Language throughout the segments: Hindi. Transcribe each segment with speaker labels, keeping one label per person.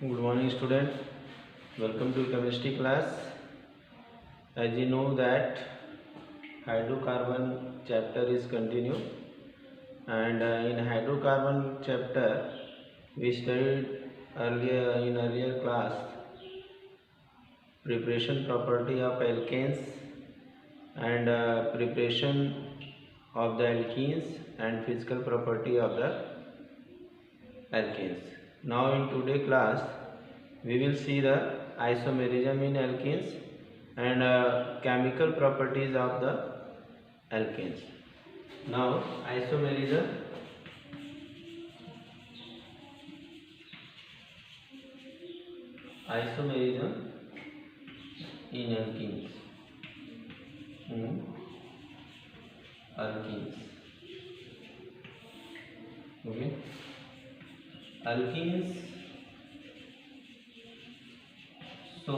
Speaker 1: Good morning, student. Welcome to chemistry class. As you know that hydrocarbon chapter is continue, and in hydrocarbon chapter we studied earlier class preparation property of alkanes and preparation of the alkenes and physical property of the alkanes. Now in today class we will see the isomerism in alkenes and chemical properties of the alkanes. Now isomerism in alkenes. Okay, alkenes. So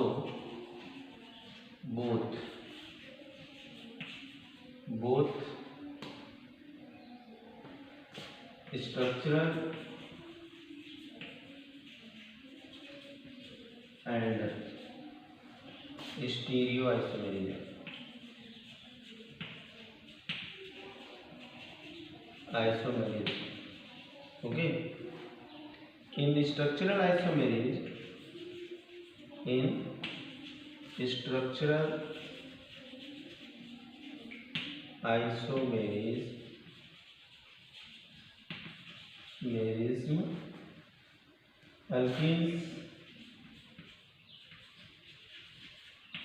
Speaker 1: both structural and stereoisomerism. Okay, in structural isomerism,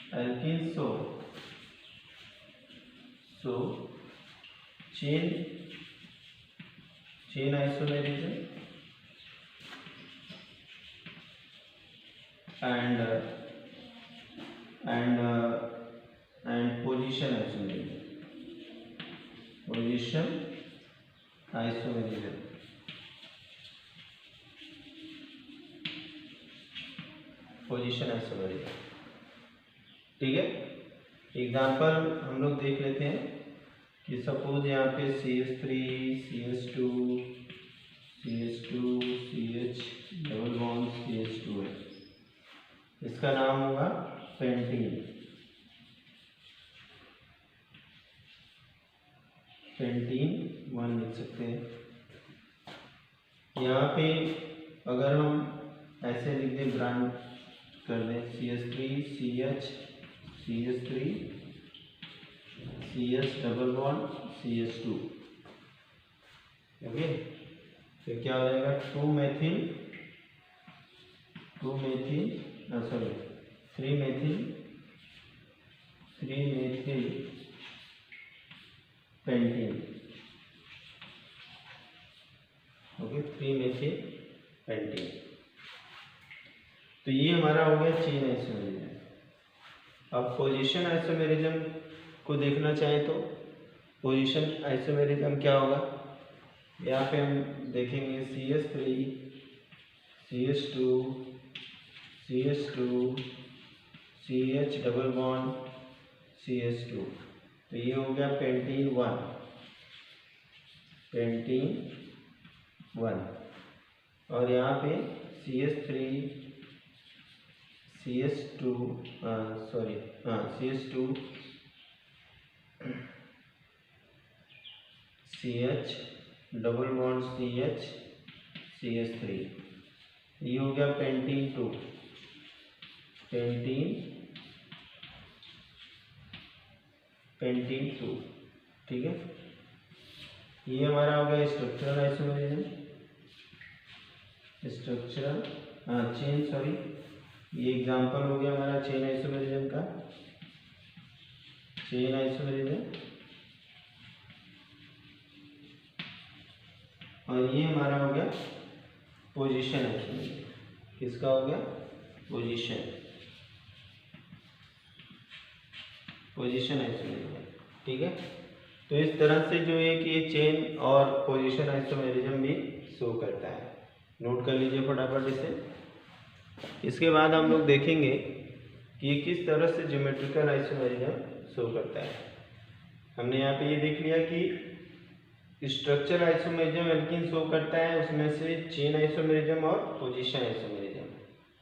Speaker 1: alkenes so chain isomerism and position isomerism. ठीक है, एग्जाम्पल हम लोग देख लेते हैं कि सपोज यहाँ पे CH3 CH2 CH double bond CH2 है, इसका नाम होगा पेंटीन 1 लिख सकते हैं। यहाँ पे अगर हम ऐसे लिख दें, ब्रांड कर दें CH3 CH double bond CH2। Okay, तो क्या हो जाएगा 3 methyl pentene. Okay, 3 methyl pentene. तो ये हमारा हो गया चेन आइसोमेरिज्म। अब पोजीशन आइसोमेरिज्म को देखना चाहें तो पोजीशन आइसोमेरिज्म क्या होगा, यहाँ पे हम देखेंगे CH3 CH2 CH double bond CH2, तो ये हो गया पेंटीन 1। और यहाँ पे CH2 CH double bond CH3, ये हो गया पेंटीन 2। ठीक है, ये हमारा हो गया स्ट्रक्चरल आइसोमेरिज्म। ये एग्जांपल हो गया हमारा चेन आइसोमेरिज्म का, और ये हमारा हो गया पोजीशन आइसोमेरिज्म। किसका हो गया? Position isomerism. ठीक है, तो इस तरह से जो है कि ये चेन और पोजीशन आइसोमेरिज्म भी शो करता है। नोट कर लीजिए फटाफट इसे। इसके बाद हम लोग देखेंगे कि ये किस तरह से ज्योमेट्रिकल आइसोमेरिज्म शो करता है। हमने यहाँ पे ये देख लिया कि स्ट्रक्चर आइसोमेरिज्म एल्कीन शो करता है, उसमें से चेन आइसोमेरिज्म और पोजीशन आइसोमेरिज्म।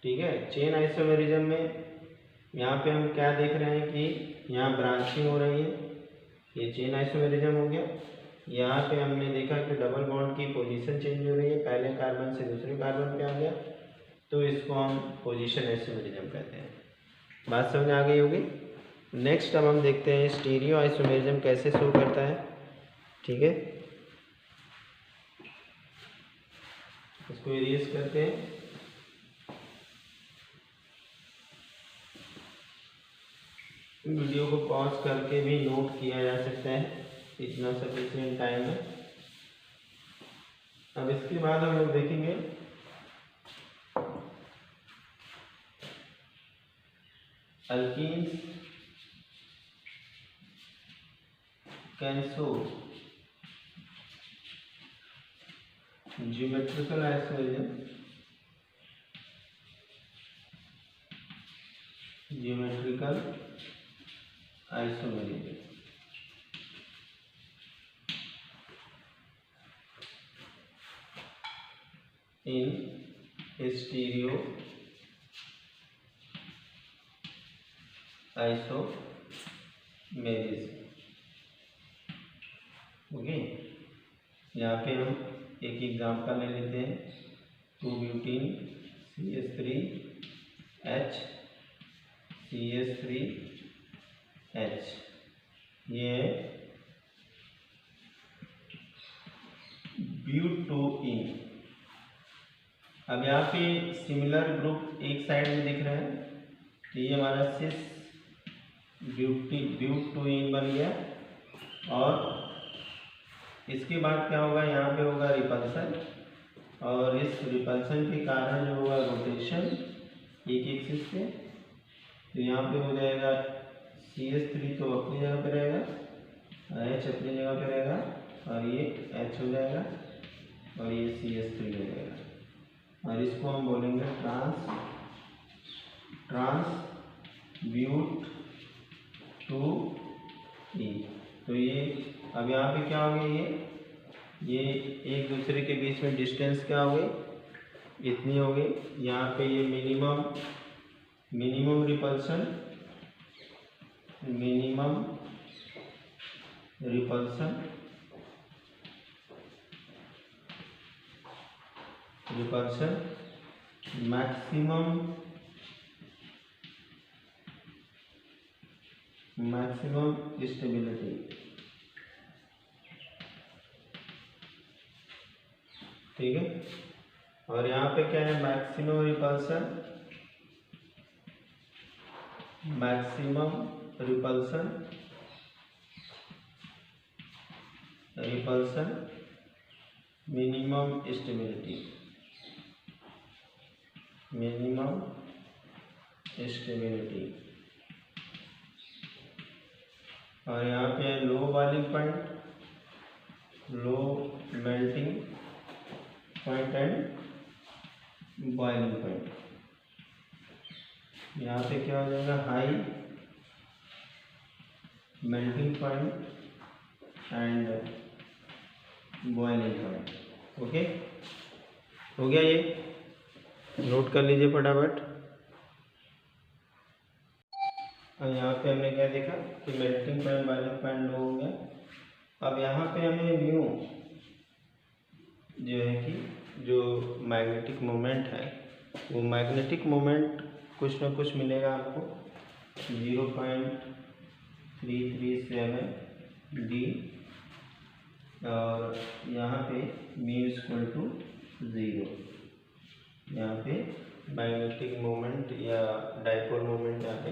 Speaker 1: ठीक है। चेन आइसोमेरिज्म में यहाँ पे हम क्या देख रहे हैं कि यहाँ ब्रांचिंग हो रही है, ये चेन आइसोमेरिज्म हो गया। यहाँ पे हमने देखा कि डबल बॉन्ड की पोजीशन चेंज हो रही है, पहले कार्बन से दूसरे कार्बन पे आ गया, तो इसको हम पोजीशन आइसोमेरिज्म कहते हैं। बात समझ आ गई होगी। नेक्स्ट अब हम देखते हैं स्टीरियो आइसोमेरिज्म कैसे शो करता है। ठीक है, इसको इरेज करते हैं। वीडियो को पॉज करके भी नोट किया जा सकता है, इतना सफिशिएंट टाइम है। अब इसके बाद हम लोग देखेंगे alkenes can show geometrical isomerism, geometrical isomerism. In stereo isomerism. Okay, यहाँ पे हम एक एग्जांपल ले लेते हैं। 2-ब्यूटीन CH3H CH3H, ये है ब्यूटोइन। अब यहाँ पे सिमिलर ग्रुप एक साइड में दिख रहा है, तो ये हमारा सिस ब्यूटोइन बन गया। और इसके बाद क्या होगा, यहाँ पे होगा रिपल्सन, और इस रिपल्सन के कारण जो होगा रोटेशन एक एक्सिस पे, तो यहाँ पे हो जाएगा CH3 तो अपनी जगह पे रहेगा, H अपनी जगह पे रहेगा, और ये H हो जाएगा, और ये CH3 हो जाएगा, और इसको हम बोलेंगे ट्रांसब्यूटोइन। तो ये अब यहाँ पे क्या हो गया, ये एक दूसरे के बीच में डिस्टेंस क्या हो गई, इतनी हो गई। यहाँ पे ये मिनिमम रिपल्सन, मैक्सिमम स्टेबिलिटी। ठीक है, और यहाँ पे क्या है, मैक्सिमम रिपल्सन, मिनिमम स्टेबिलिटी, और यहाँ पे है low boiling point, low melting point and boiling point. यहाँ पे क्या हो जाएगा, high melting point and boiling point. Okay, हो गया, ये नोट कर लीजिए फटाफट। और यहाँ पे हमने क्या देखा कि मेल्टिंग पॉइंट बॉइलिंग पॉइंट लो हो गया। अब यहाँ पे हमें म्यू जो है कि जो मैग्नेटिक मोमेंट है, वो मैग्नेटिक मोमेंट कुछ ना कुछ मिलेगा आपको, 0.337 D, और यहाँ पे μ=0। यहाँ पे मैग्नेटिक मोमेंट या डाइपोल मोमेंट, यहाँ पे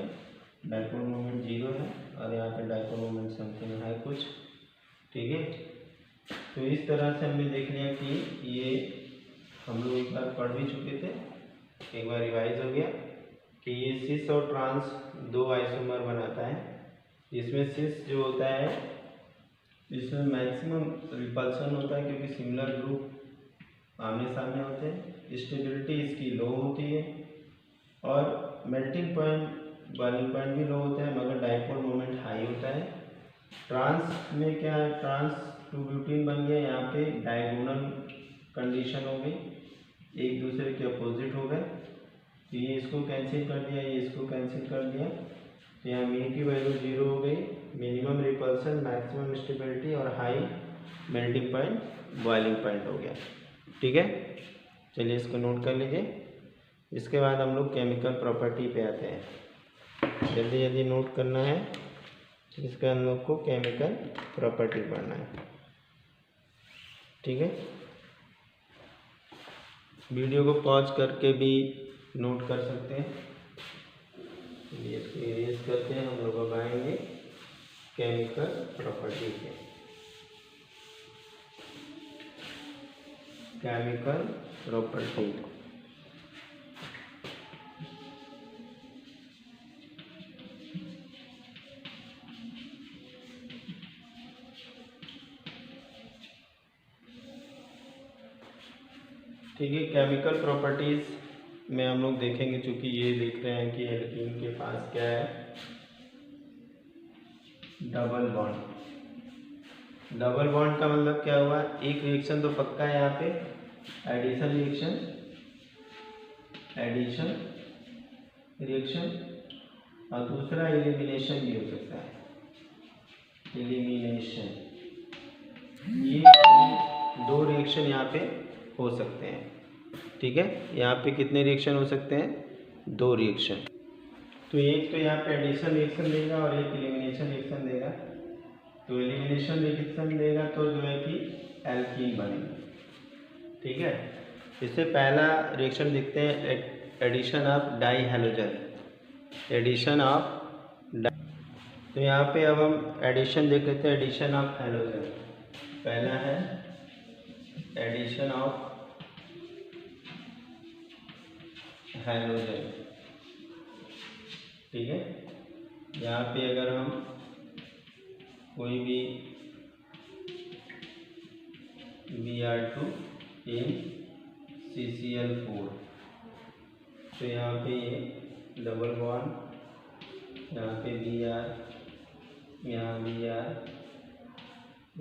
Speaker 1: डाइपोल मोमेंट 0 है, और यहाँ पे डाइपोल मोमेंट समथिंग है कुछ। ठीक है, तो इस तरह से हमने देख लिया कि ये हम लोग एक बार पढ़ भी चुके थे, एक बार रिवाइज हो गया कि ये सिस और ट्रांस दो आइसोमर बनाता है। इसमें सिस जो होता है, इसमें मैक्सिमम रिपल्सन होता है, क्योंकि सिमिलर ग्रुप आमने सामने होते हैं, स्टेबिलिटी इसकी लो होती है, और मेल्टिंग पॉइंट बॉइलिंग पॉइंट भी लो होता है, मगर डाइपोल मोमेंट हाई होता है। ट्रांस में क्या है, ट्रांस 2-ब्यूटीन बन गया, यहाँ पे डायगोनल कंडीशन हो गई, एक दूसरे के अपोजिट हो गए, तो ये इसको कैंसिल कर दिया, ये इसको कैंसिल कर दिया, तो यहाँ म्यू की वैल्यू 0 हो गई। मिनिमम रिपल्सन, मैक्सिमम स्टेबिलिटी और high melting point, boiling point हो गया। ठीक है, चलिए इसको नोट कर लीजिए। इसके बाद हम लोग केमिकल प्रॉपर्टी पे आते हैं। जल्दी जल्दी नोट करना है, इसका हम लोग को केमिकल प्रॉपर्टी पढ़ना है। ठीक है, वीडियो को पॉज करके भी नोट कर सकते हैं। चलिए इसको इरेज करते हैं, हम लोग अब आएंगे केमिकल प्रॉपर्टी पे। केमिकल प्रॉपर्टी, ठीक है। केमिकल प्रॉपर्टीज में हम लोग देखेंगे, चूंकि ये देख रहे हैं कि एल्कीन के पास क्या है, डबल बॉन्ड। डबल बॉन्ड का मतलब क्या हुआ, एक रिएक्शन तो पक्का है यहाँ पे, एडिशन रिएक्शन, एडिशन रिएक्शन, और दूसरा एलिमिनेशन भी हो सकता है, एलिमिनेशन। ये दो रिएक्शन यहाँ पे हो सकते हैं। ठीक है, यहाँ पे कितने रिएक्शन हो सकते हैं, 2 रिएक्शन। तो एक तो यहाँ पे एडिशन रिएक्शन देगा और एक एलिमिनेशन रिएक्शन देगा। तो एलिमिनेशन रिएक्शन देगा तो जो है कि एल्कीन बनेगा। ठीक है, इससे पहला रिएक्शन देखते हैं, addition of dihalogen, addition of di. तो यहाँ पे अब हम एडिशन देख लेते हैं, एडिशन ऑफ हैलोजन। पहला है एडिशन ऑफ हैलोजन। ठीक है, यहाँ पे अगर हम कोई भी Br2 इन CCl4, तो यहाँ पे ये डबल बॉन्ड, यहाँ पे Br, यहाँ Br,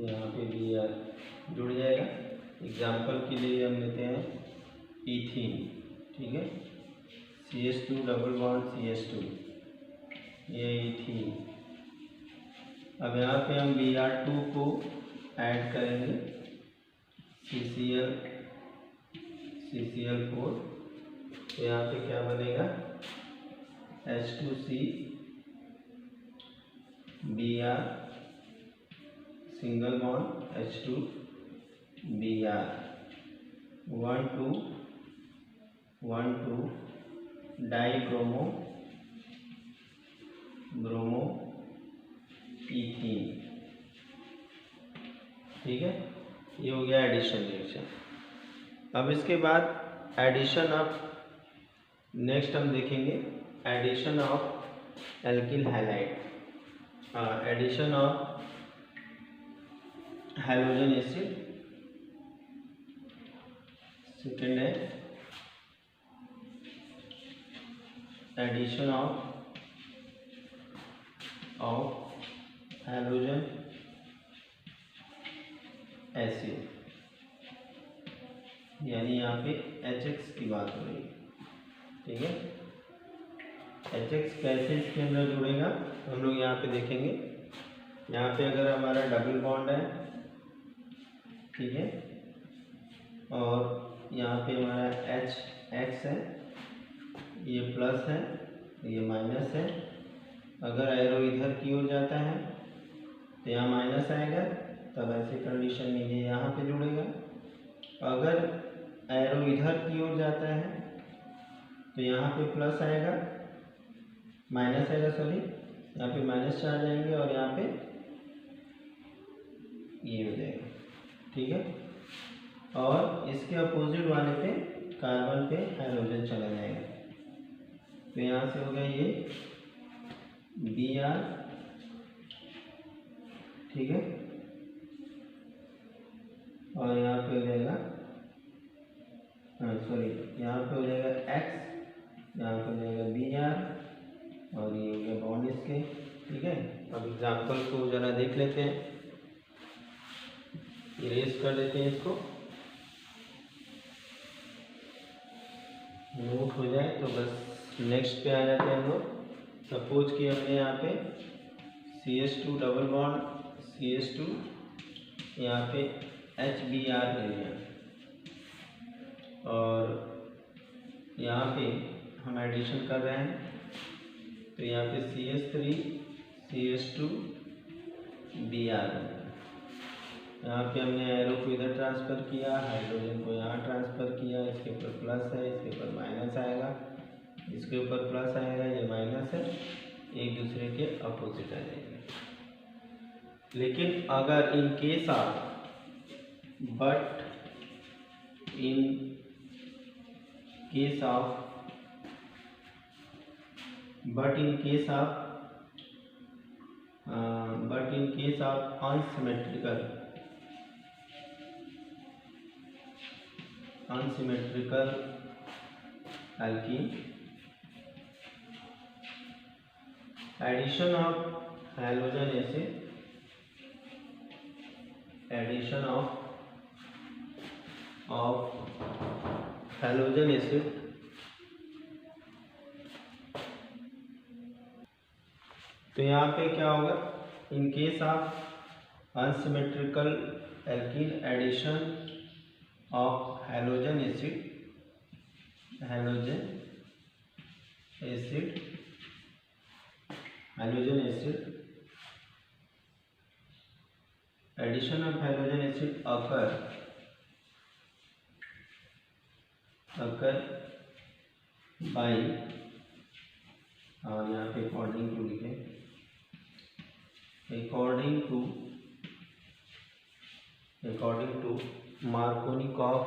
Speaker 1: यहाँ पे Br जुड़ जाएगा। एग्जाम्पल के लिए हम लेते हैं ईथीन। ठीक है, CH2 डबल बॉन्ड CH2, ये ईथीन। अब यहाँ पे हम Br2 को ऐड करेंगे CCl4, तो यहाँ पे क्या बनेगा, H2C Br single bond H2 Br 1,2 die bromo ethene. ठीक है, ये हो गया एडिशन रिएक्शन। अब इसके बाद एडिशन ऑफ, नेक्स्ट हम देखेंगे addition of alkyl halide, addition of halogen acid. Second है एडिशन ऑफ हैलोजन एसिड, यानी यहाँ पे HX की बात हो रही है। ठीक है, HX कैसे इसके अंदर जुड़ेगा हम लोग यहाँ पे देखेंगे। यहाँ पे अगर हमारा डबल बॉन्ड है, ठीक है, और यहाँ पे हमारा HX है, ये प्लस है, ये माइनस है। अगर एरो इधर की ओर जाता है तो यहाँ माइनस आएगा, तब ऐसे कंडीशन में ये यहाँ पे जुड़ेगा। अगर एरो इधर की ओर जाता है तो यहाँ पे प्लस आएगा, माइनस आएगा, सॉरी, यहाँ पे माइनस चार्ज आएंगे और यहाँ पे ये हो जाएगा। ठीक है, और इसके अपोजिट वाले पे कार्बन पे हाइड्रोजन चला जाएगा। तो यहाँ से हो गया ये Br, ठीक है, और यहाँ पे हो जाएगा, सॉरी, यहाँ पे हो जाएगा X, यहाँ पे हो जाएगा Br, और ये हो गया बॉन्ड इसके। ठीक है, अब एग्जाम्पल को जरा देख लेते हैं, इरेज कर देते हैं इसको। नोट हो जाए तो बस नेक्स्ट पे आ जाते हैं हम लोग। सपोज कि हमने यहाँ पे CH2 डबल बॉन्ड CH2 यहाँ पे HBr ले लिया और यहाँ पे हम एडिशन कर रहे हैं तो यहाँ पे CH3 CH2 Br। यहाँ पे हमने एरो को इधर ट्रांसफ़र किया, हाइड्रोजन को यहाँ ट्रांसफ़र किया, इसके ऊपर प्लस है, इसके ऊपर माइनस आएगा, इसके ऊपर प्लस आएगा, ये माइनस है, एक दूसरे के अपोजिट आ जाएंगे। लेकिन अगर इन case of but in case of unsymmetrical alkene, addition of halogen acid तो यहाँ पे क्या होगा, in case of unsymmetrical alkene addition of halogen acid addition of halogen acid occur by, और यहाँ पे अकॉर्डिंग टू लिखे, according to Markovnikov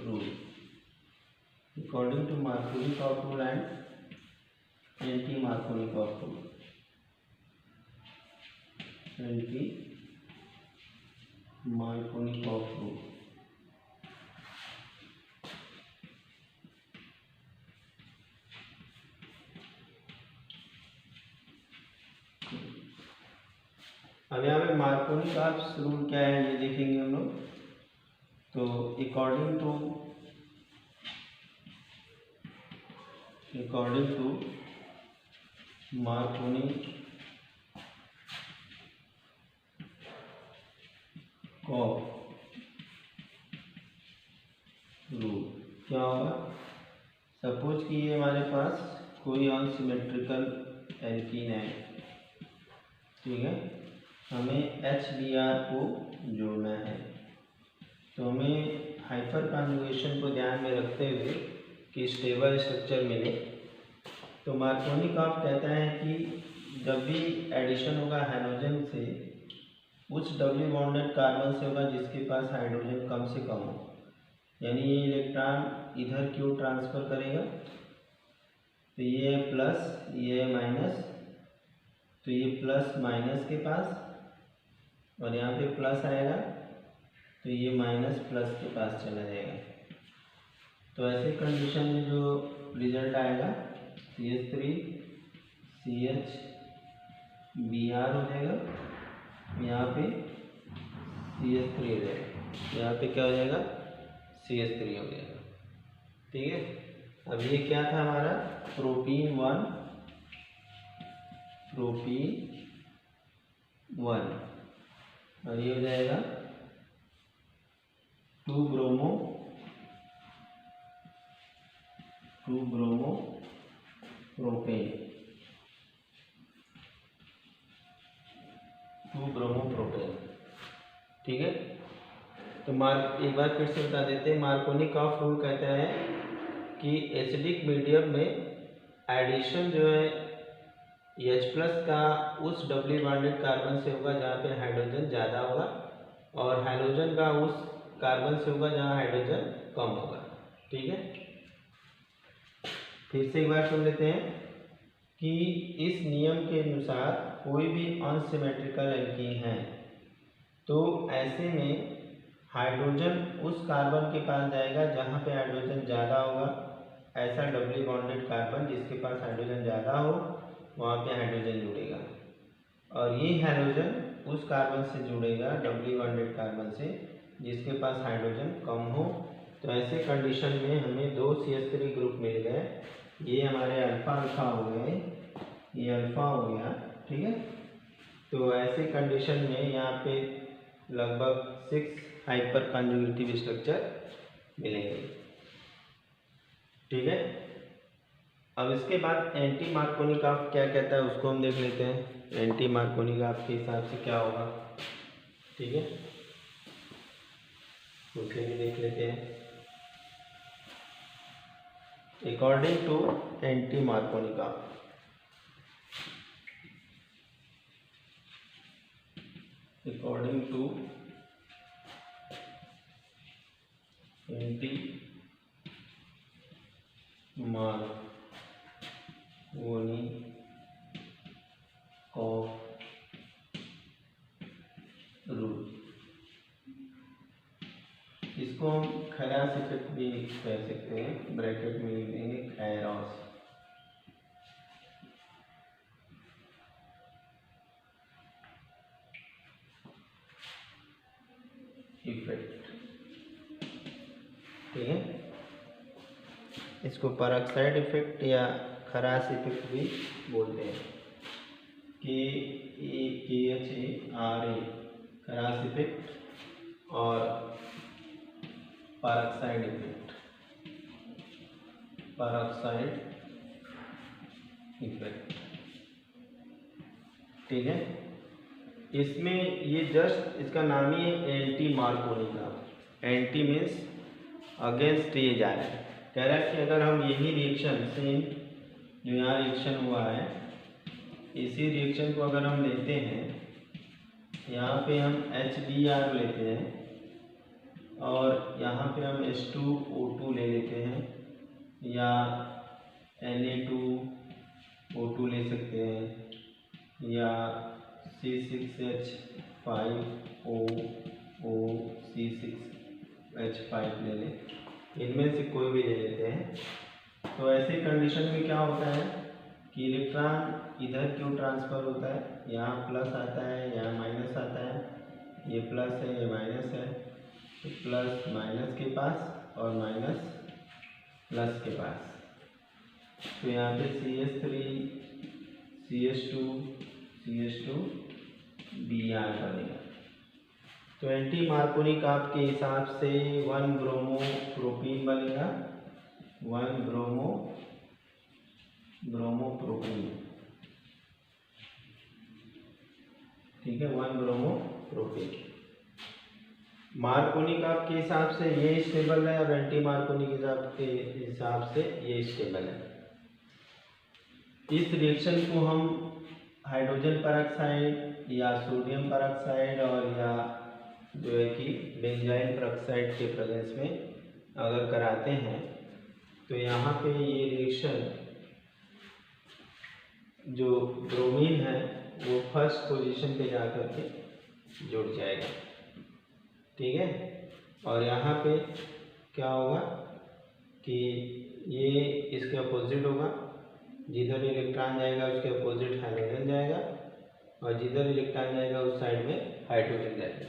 Speaker 1: rule, according to Markovnikov rule and anti-Markovnikov rule, अब यहाँ पे मार्कोनिकॉव रूल क्या है ये देखेंगे हम लोग। तो अकॉर्डिंग टू मार्कोनिकॉव रूल क्या होगा, सपोज कि ये हमारे पास कोई अनसिमेट्रिकल एल्कीन है, ठीक है, हमें HBr को जोड़ना है, तो हमें हाइपर कॉन्जुगेशन को ध्यान में रखते हुए कि स्टेबल स्ट्रक्चर मिले, तो मार्कोनिकॉव कहता है कि जब भी एडिशन होगा हाइड्रोजन से उस डबली बॉन्डेड कार्बन से होगा जिसके पास हाइड्रोजन कम से कम हो, यानी ये इलेक्ट्रॉन इधर क्यों ट्रांसफ़र करेगा, तो ये है प्लस, ये है माइनस, तो ये प्लस माइनस के पास और यहाँ पे प्लस आएगा तो ये माइनस प्लस के पास चला जाएगा। तो ऐसे कंडीशन में जो रिजल्ट आएगा CH3 CHBr हो जाएगा, यहाँ पे CH3 हो जाएगा, यहाँ पे क्या हो जाएगा CH3 हो जाएगा, ठीक है। अब ये क्या था हमारा प्रोपीन 1 और ये हो जाएगा 2 ब्रोमो प्रोपेन, ठीक है। तो एक बार फिर से बता देते हैं, मार्कोनिकॉव रूल कहता है कि एसिडिक मीडियम में एडिशन जो है H+ का उस डबली बॉन्डेड कार्बन से होगा जहाँ पे हाइड्रोजन ज़्यादा होगा और हाइड्रोजन का उस कार्बन से होगा जहाँ हाइड्रोजन कम होगा, ठीक है। फिर से एक बार सुन लेते हैं कि इस नियम के अनुसार कोई भी अनसिमेट्रिकल एल्कीन है तो ऐसे में हाइड्रोजन उस कार्बन के पास जाएगा जहाँ पे हाइड्रोजन ज़्यादा होगा। ऐसा डबली बॉन्डेड कार्बन जिसके पास हाइड्रोजन ज़्यादा हो वहाँ पे हाइड्रोजन जुड़ेगा, और ये हाइड्रोजन उस कार्बन से जुड़ेगा डबली बॉन्डेड कार्बन से जिसके पास हाइड्रोजन कम हो। तो ऐसे कंडीशन में हमें दो CH3 ग्रुप मिल गए। ये हमारे अल्फा अल्फा हो गए, ये अल्फा हो गया, ठीक है। तो ऐसे कंडीशन में यहाँ पे लगभग 6 हाइपर कॉन्जुगेटिव स्ट्रक्चर मिलेंगे, ठीक है। अब इसके बाद एंटी मार्कोनी का क्या कहता है उसको हम देख लेते हैं। एंटी मार्कोनी का आपके हिसाब से क्या होगा, ठीक है, उसे भी देख लेते हैं। अकॉर्डिंग टू एंटी मार्कोनी का, according to anti Markovnikov of rule, इसको हम खैरास इफेक्ट भी कह सकते हैं, ब्रैकेट में लिख देंगे खैरास इफेक्ट, ठीक है। इसको पेरोक्साइड इफेक्ट या खरास इफेक्ट भी बोलते हैं, KHARA खरास इफेक्ट और पेरोक्साइड इफेक्ट, पेरोक्साइड इफेक्ट, ठीक है। इसमें ये जस्ट इसका नाम ही है एंटी मार्कोनी का। एंटी मीन्स अगेंस्ट ये जा रहा है, कह रहा है कि अगर हम यही रिएक्शन सेम जो यहाँ रिएक्शन हुआ है इसी रिएक्शन को अगर हम लेते हैं, यहाँ पे हम HBr लेते हैं और यहाँ पे हम H2O2 ले लेते हैं या Na2O2 ले सकते हैं या C6H5OC6H5 ले लें, इनमें से कोई भी ले लेते हैं। तो ऐसे कंडीशन में क्या होता है कि इलेक्ट्रॉन इधर क्यों ट्रांसफ़र होता है, यहाँ प्लस आता है यहाँ माइनस आता है, ये प्लस है ये माइनस है, तो प्लस माइनस के पास और माइनस प्लस के पास, तो यहाँ पे CH3 CH2 CH2 Br बनेगा। तो एंटी मार्कोनी काप के हिसाब से 1 ब्रोमोप्रोपीन बनेगा, 1 ब्रोमोप्रोपीन, ठीक है, 1 ब्रोमोप्रोपीन। मार्कोनी काप के हिसाब से ये स्टेबल है और एंटी मार्कोनी के हिसाब से ये स्टेबल है। इस रिएक्शन को हम हाइड्रोजन पेरोक्साइड या सोडियम पेरोक्साइड और या जो है कि बेंजाइल पेरोक्साइड के प्रेजेंस में अगर कराते हैं तो यहाँ पे ये रिएक्शन जो ब्रोमीन है वो फर्स्ट पोजीशन पे जाकर के जुड़ जाएगा, ठीक है। और यहाँ पे क्या होगा कि ये इसके अपोजिट होगा, जिधर इलेक्ट्रॉन जाएगा उसके अपोजिट हाइड्रोजन जाएगा और जिधर इलेक्ट्रॉन जाएगा उस साइड में हाइड्रोजन जाएगा,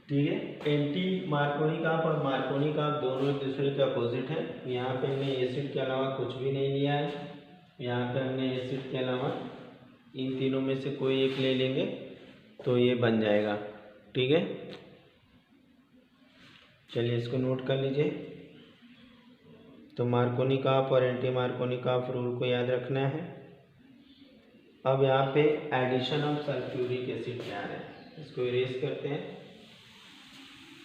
Speaker 1: ठीक है। एंटी मार्कोनी काप और मार्कोनी काप दोनों एक दूसरे के अपोजिट हैं। यहाँ पे हमने एसिड के अलावा कुछ भी नहीं लिया है, यहाँ पे हमने एसिड के अलावा इन तीनों में से कोई एक ले लेंगे तो ये बन जाएगा, ठीक है। चलिए इसको नोट कर लीजिए। तो मार्कोनी काप और एंटी मार्कोनी काप रूल को याद रखना है। अब यहाँ पे एडिशन ऑफ सल्फ्यूरिक एसिड क्या है, इसको इरेज करते हैं।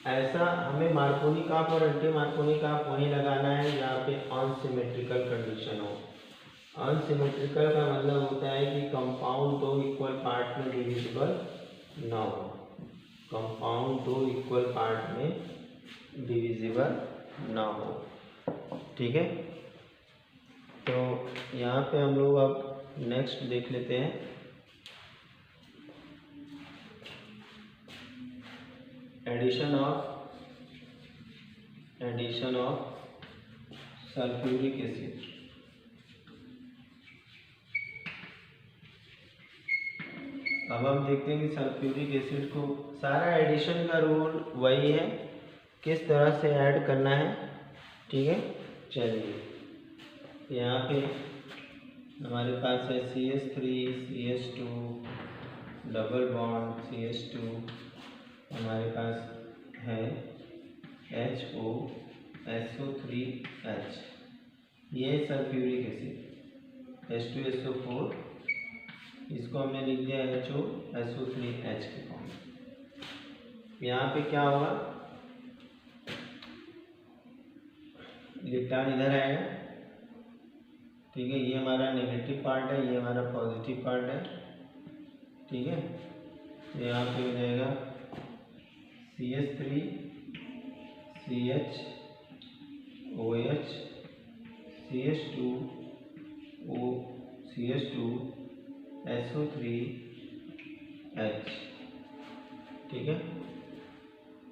Speaker 1: ऐसा हमें मार्कोनी काप और एंटी मार्कोनी काप वहीं लगाना है जहाँ पे अनसिमेट्रिकल कंडीशन हो। अनसिमेट्रिकल का मतलब होता है कि कंपाउंड दो इक्वल पार्ट में डिविजिबल ना हो, कंपाउंड दो इक्वल पार्ट में डिविजिबल ना हो, ठीक है। तो यहाँ पे हम लोग अब नेक्स्ट देख लेते हैं एडिशन ऑफ सल्फ्यूरिक एसिड। अब हम देखते हैं कि सल्फ्यूरिक एसिड को, सारा एडिशन का रूल वही है, किस तरह से ऐड करना है। ठीक है, चलिए यहाँ पे हमारे पास है CH3 CH2 double bond CH2, हमारे पास है HO SO3H, ये सल्फ्यूरिक एसिड H2SO4, इसको हमने लिख दिया HO SO3H के फॉर्म में। यहाँ पे क्या होगा, इलेक्ट्रॉन इधर आएगा। ठीक है, ये हमारा नेगेटिव पार्ट है, ये हमारा पॉजिटिव पार्ट है। ठीक है, तो यहाँ पे हो जाएगा CH3 CH OH CH2 O CH2 SO3H। ठीक है,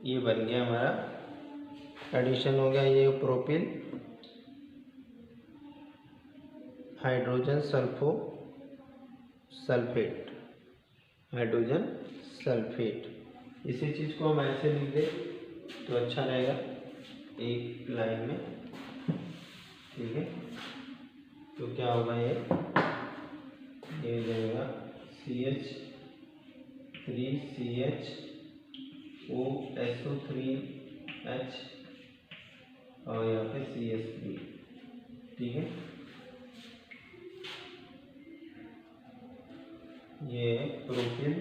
Speaker 1: ये बन गया हमारा एडिशन हो गया। ये propyl hydrogen sulphate, hydrogen sulphate. इसी चीज़ को हम ऐसे लिख दें तो अच्छा रहेगा एक लाइन में। ठीक है, तो क्या होगा, ये हो जाएगा CH3 CH O SO3H और यहाँ पे CH3। ठीक है, ये प्रोपिल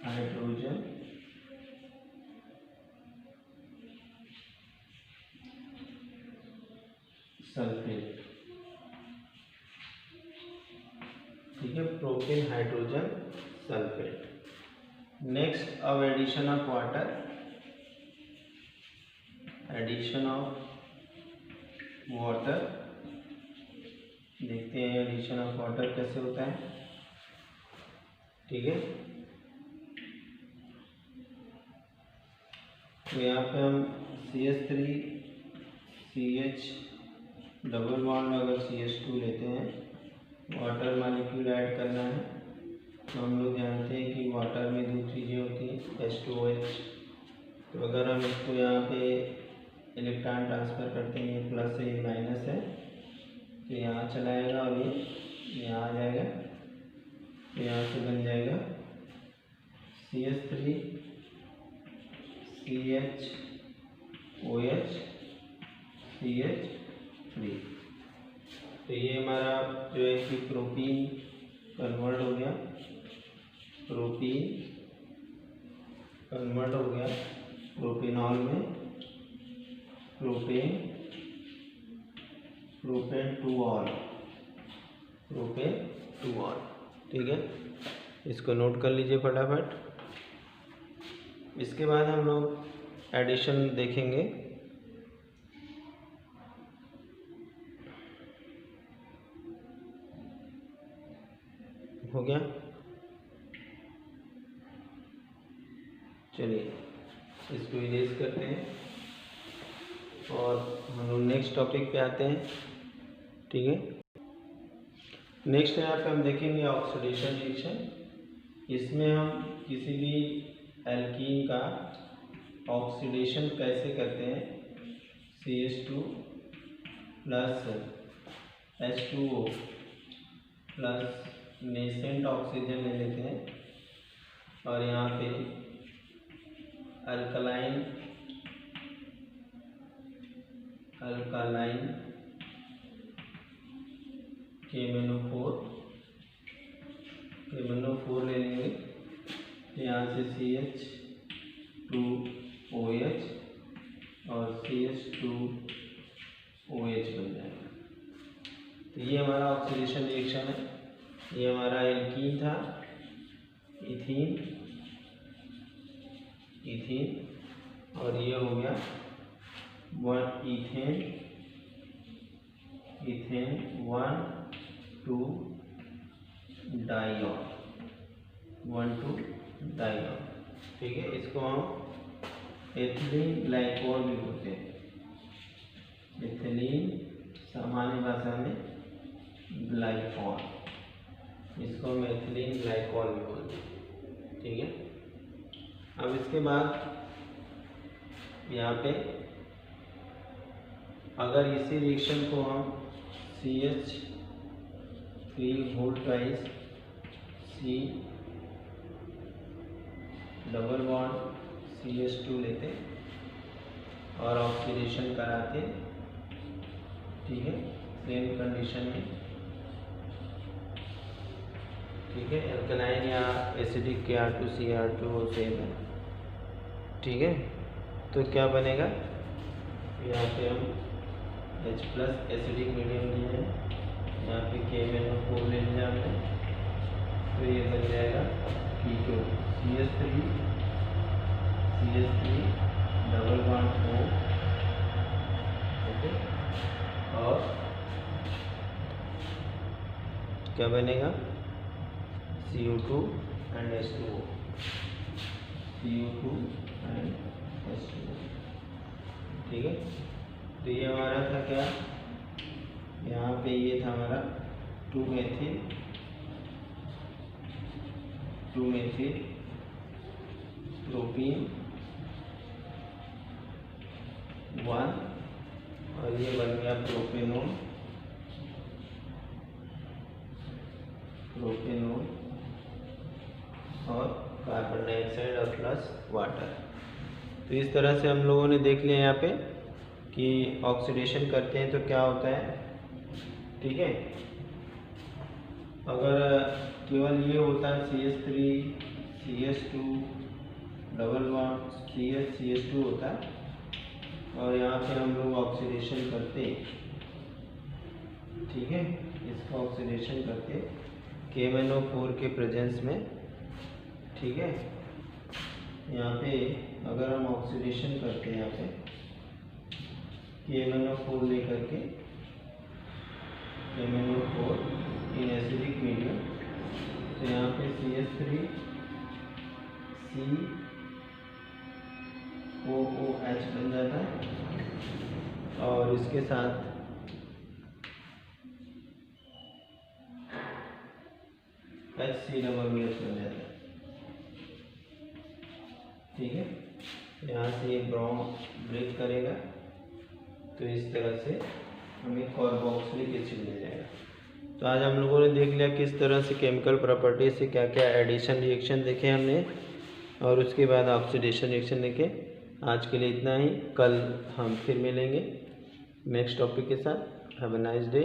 Speaker 1: हाइड्रोजन सल्फेट। ठीक है, प्रोपिल हाइड्रोजन सल्फेट। नेक्स्ट, अब एडिशन ऑफ वाटर, देखते हैं एडिशन ऑफ वाटर कैसे होता है। ठीक है, तो यहाँ पे हम CH3 CH डबल बॉन्ड अगर CH2 लेते हैं, वाटर मॉलिक्यूल ऐड करना है, तो हम लोग जानते हैं कि वाटर में दो चीज़ें होती हैं H2OH। तो अगर हम इसको यहाँ पे इलेक्ट्रॉन ट्रांसफ़र करते हैं, ये प्लस है ये माइनस है, तो यहाँ चला जाएगा और ये यहाँ आ जाएगा। तो यहाँ से बन जाएगा CH3 CH OH CH3। तो ये हमारा जो है कि प्रोपीन कन्वर्ट हो गया, प्रोपेनॉल में, प्रोपेन टू ऑल। ठीक है, इसको नोट कर लीजिए फटाफट। इसके बाद हम लोग एडिशन देखेंगे। हो गया, चलिए इसको इरेज करते हैं और हम लोग नेक्स्ट टॉपिक पे आते हैं। ठीक है, नेक्स्ट यहाँ पे हम देखेंगे ऑक्सीडेशन रिएक्शन। इसमें हम किसी भी एल्कीन का ऑक्सीडेशन कैसे करते हैं, CH2 plus H2O plus nascent oxygen ले लेते हैं और यहाँ पे अल्कलाइन KMnO4 ले लेंगे। यहाँ से CH2OH और CH2OH बन जाएगा। तो ये हमारा ऑक्सीडेशन रिएक्शन है। ये हमारा एल्कीन था, इथीन, और ये हो गया इथेन 1 2 डाइऑन, 1,2 डाइऑन। ठीक है, इसको हम एथिलीन ग्लाइकोल भी बोलते हैं। एथिलीन सामान्य भाषा में ग्लाइकॉल, इसको हम एथिलीन ग्लाइकोल भी बोलते हैं। ठीक है, अब इसके बाद यहाँ पे अगर इसी रिएक्शन को हम CH3 whole twice C double bond CH2 लेते और ऑक्सीडेशन कराते, ठीक है, सेम कंडीशन में। ठीक है, एल्कलाइन या एसिडिक के R2CR2 वो सेम है। ठीक है, तो क्या बनेगा, यहाँ पे हम H+ एसिडिक मीडियम लिए हैं, यहाँ पे KMnO4 ले लिया हमने, तो ये बन जाएगा P2 CH3 double bond O। Okay, और क्या बनेगा, CO2 and H2O, CO2 and H2O। ठीक है, तो ये हमारा था क्या, यहाँ पे ये था हमारा 2-मेथिल प्रोपीन 1, और ये बन गया प्रोपेनॉल और कार्बन डाइऑक्साइड और प्लस वाटर। तो इस तरह से हम लोगों ने देख लिया यहाँ पे कि ऑक्सीडेशन करते हैं तो क्या होता है। ठीक है, अगर केवल ये होता है CH3 CH2 double bond CH2 होता है, और यहाँ पे हम लोग ऑक्सीडेशन करते, ठीक है, इसका ऑक्सीडेशन करते KMnO4 के प्रेजेंस में। ठीक है, यहाँ पे अगर हम ऑक्सीडेशन करते हैं, यहाँ पे KMnO4 लेकर के KMnO4 इन एसिडिक मीडियम, तो यहाँ पे CH3 COOH बन जाता है, और इसके साथ HCOOH बन जाता है। ठीक है, यहाँ से ये ब्रोम ब्रेक करेगा, तो इस तरह से हमें कार्बोक्सिलिक एसिड मिल जाएगा। तो आज हम लोगों ने देख लिया किस तरह से केमिकल प्रॉपर्टी से क्या क्या एडिशन रिएक्शन देखे हमने, और उसके बाद ऑक्सीडेशन रिएक्शन देखे। आज के लिए इतना ही, कल हम फिर मिलेंगे नेक्स्ट टॉपिक के साथ। Have a nice day.